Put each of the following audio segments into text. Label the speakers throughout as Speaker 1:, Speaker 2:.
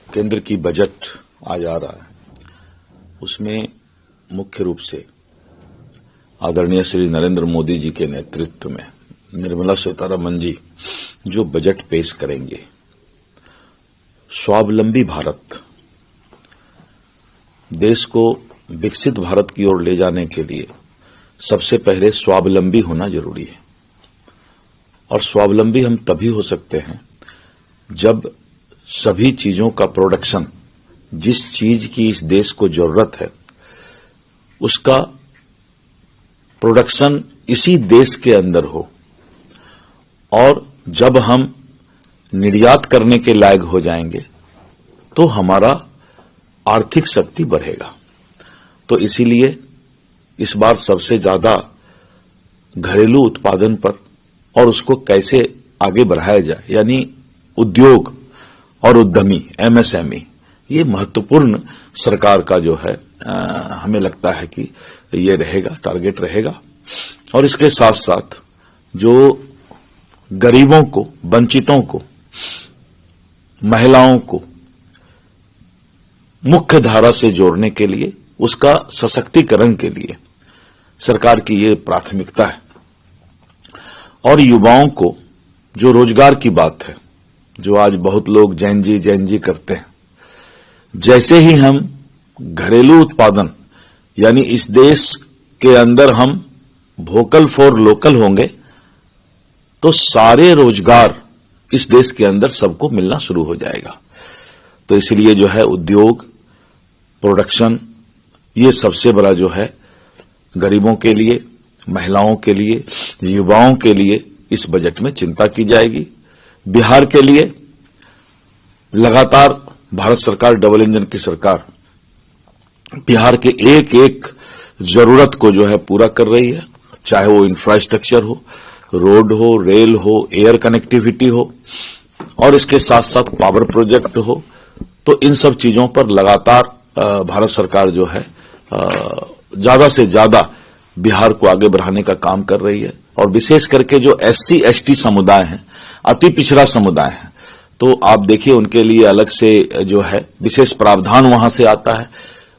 Speaker 1: केंद्र की बजट आज आ रहा है, उसमें मुख्य रूप से आदरणीय श्री नरेंद्र मोदी जी के नेतृत्व में निर्मला सीतारमण जी जो बजट पेश करेंगे, स्वावलंबी भारत, देश को विकसित भारत की ओर ले जाने के लिए सबसे पहले स्वावलंबी होना जरूरी है। और स्वावलंबी हम तभी हो सकते हैं जब सभी चीजों का प्रोडक्शन, जिस चीज की इस देश को जरूरत है, उसका प्रोडक्शन इसी देश के अंदर हो। और जब हम निर्यात करने के लायक हो जाएंगे तो हमारा आर्थिक शक्ति बढ़ेगा। तो इसीलिए इस बार सबसे ज्यादा घरेलू उत्पादन पर और उसको कैसे आगे बढ़ाया जाए, यानी उद्योग और उद्यमी एमएसएमई, ये महत्वपूर्ण सरकार का जो है हमें लगता है कि ये रहेगा, टारगेट रहेगा। और इसके साथ साथ जो गरीबों को, वंचितों को, महिलाओं को मुख्य धारा से जोड़ने के लिए, उसका सशक्तिकरण के लिए सरकार की ये प्राथमिकता है। और युवाओं को जो रोजगार की बात है, जो आज बहुत लोग जैन जी करते हैं, जैसे ही हम घरेलू उत्पादन यानी इस देश के अंदर हम वोकल फॉर लोकल होंगे तो सारे रोजगार इस देश के अंदर सबको मिलना शुरू हो जाएगा। तो इसलिए जो है उद्योग, प्रोडक्शन, ये सबसे बड़ा जो है गरीबों के लिए, महिलाओं के लिए, युवाओं के लिए इस बजट में चिंता की जाएगी। बिहार के लिए लगातार भारत सरकार, डबल इंजन की सरकार, बिहार के एक एक जरूरत को जो है पूरा कर रही है, चाहे वो इंफ्रास्ट्रक्चर हो, रोड हो, रेल हो, एयर कनेक्टिविटी हो, और इसके साथ साथ पावर प्रोजेक्ट हो। तो इन सब चीजों पर लगातार भारत सरकार जो है ज्यादा से ज्यादा बिहार को आगे बढ़ाने का काम कर रही है। और विशेष करके जो एससी एसटी समुदाय हैं, अति पिछड़ा समुदाय है, तो आप देखिए उनके लिए अलग से जो है विशेष प्रावधान वहां से आता है,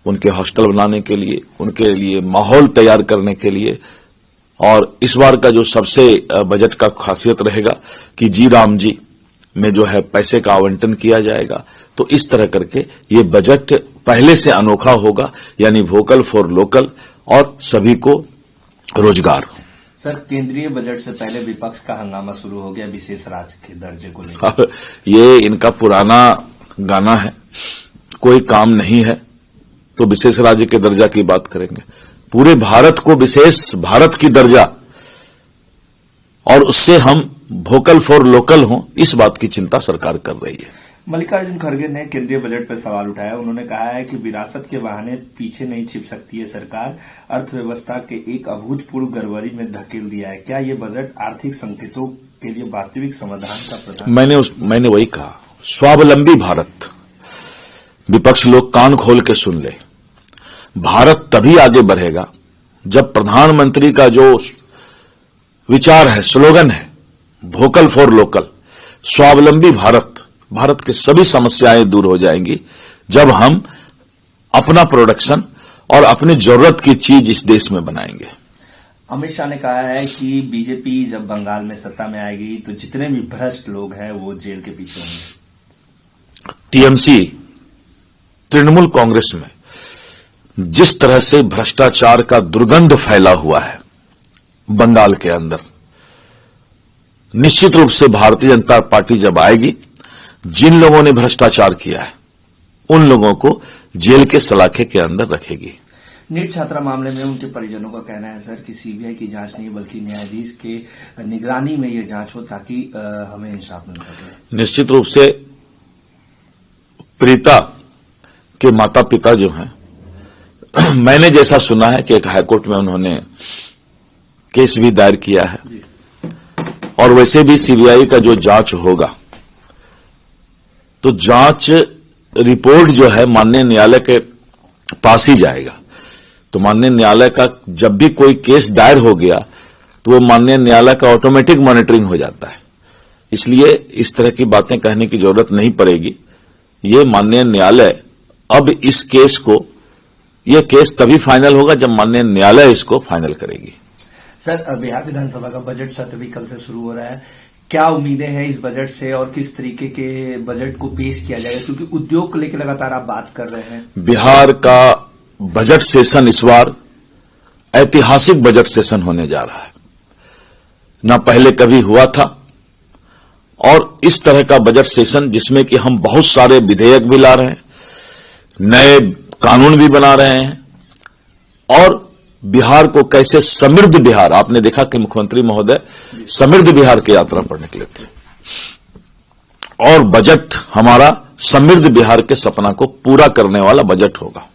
Speaker 1: उनके हॉस्टल बनाने के लिए, उनके लिए माहौल तैयार करने के लिए। और इस बार का जो सबसे बजट का खासियत रहेगा कि जी राम जी में जो है पैसे का आवंटन किया जाएगा। तो इस तरह करके ये बजट पहले से अनोखा होगा, यानी वोकल फॉर लोकल और सभी को रोजगार।
Speaker 2: सर, केंद्रीय बजट से पहले विपक्ष का हंगामा शुरू हो गया विशेष राज्य के दर्जे को लेकर।
Speaker 1: ये इनका पुराना गाना है, कोई काम नहीं है तो विशेष राज्य के दर्जा की बात करेंगे। पूरे भारत को विशेष भारत की दर्जा, और उससे हम वोकल फॉर लोकल हों, इस बात की चिंता सरकार कर रही है।
Speaker 2: मल्लिकार्जुन खड़गे ने केंद्रीय बजट पर सवाल उठाया। उन्होंने कहा है कि विरासत के बहाने पीछे नहीं छिप सकती है सरकार, अर्थव्यवस्था के एक अभूतपूर्व गड़बड़ी में धकेल दिया है। क्या ये बजट आर्थिक संकेतों के लिए वास्तविक समाधान का प्रदान?
Speaker 1: मैंने वही कहा, स्वावलंबी भारत। विपक्ष लोग कान खोल के सुन ले, भारत तभी आगे बढ़ेगा जब प्रधानमंत्री का जो विचार है, स्लोगन है, वोकल फॉर लोकल, स्वावलंबी भारत, भारत की सभी समस्याएं दूर हो जाएंगी जब हम अपना प्रोडक्शन और अपनी जरूरत की चीज इस देश में बनाएंगे।
Speaker 2: अमित शाह ने कहा है कि बीजेपी जब बंगाल में सत्ता में आएगी तो जितने भी भ्रष्ट लोग हैं वो जेल के पीछे होंगे।
Speaker 1: टीएमसी, तृणमूल कांग्रेस में जिस तरह से भ्रष्टाचार का दुर्गंध फैला हुआ है बंगाल के अंदर, निश्चित रूप से भारतीय जनता पार्टी जब आएगी, जिन लोगों ने भ्रष्टाचार किया है उन लोगों को जेल के सलाखे के अंदर रखेगी।
Speaker 2: नीट छात्रा मामले में उनके परिजनों का कहना है सर कि सीबीआई की जांच नहीं बल्कि न्यायाधीश के निगरानी में ये जांच हो ताकि हमें इंसाफ मिल सके।
Speaker 1: निश्चित रूप से प्रीता के माता पिता जो हैं, मैंने जैसा सुना है कि एक हाईकोर्ट में उन्होंने केस भी दायर किया है, और वैसे भी सीबीआई का जो जांच होगा तो जांच रिपोर्ट जो है माननीय न्यायालय के पास ही जाएगा। तो माननीय न्यायालय का जब भी कोई केस दायर हो गया तो वो माननीय न्यायालय का ऑटोमेटिक मॉनिटरिंग हो जाता है। इसलिए इस तरह की बातें कहने की जरूरत नहीं पड़ेगी ये माननीय न्यायालय अब इस केस को, यह केस तभी फाइनल होगा जब माननीय न्यायालय इसको फाइनल करेगी।
Speaker 2: सर, बिहार विधानसभा का बजट सत्र भी कल से शुरू हो रहा है। क्या उम्मीदें हैं इस बजट से और किस तरीके के बजट को पेश किया जाएगा, क्योंकि उद्योग को लेकर लगातार आप बात कर रहे हैं।
Speaker 1: बिहार का बजट सेशन इस बार ऐतिहासिक बजट सेशन होने जा रहा है, ना पहले कभी हुआ था। और इस तरह का बजट सेशन जिसमें कि हम बहुत सारे विधेयक भी ला रहे हैं, नए कानून भी बना रहे हैं, और बिहार को कैसे समृद्ध बिहार, आपने देखा कि मुख्यमंत्री महोदय समृद्ध बिहार की यात्रा पर निकले थे, और बजट हमारा समृद्ध बिहार के सपना को पूरा करने वाला बजट होगा।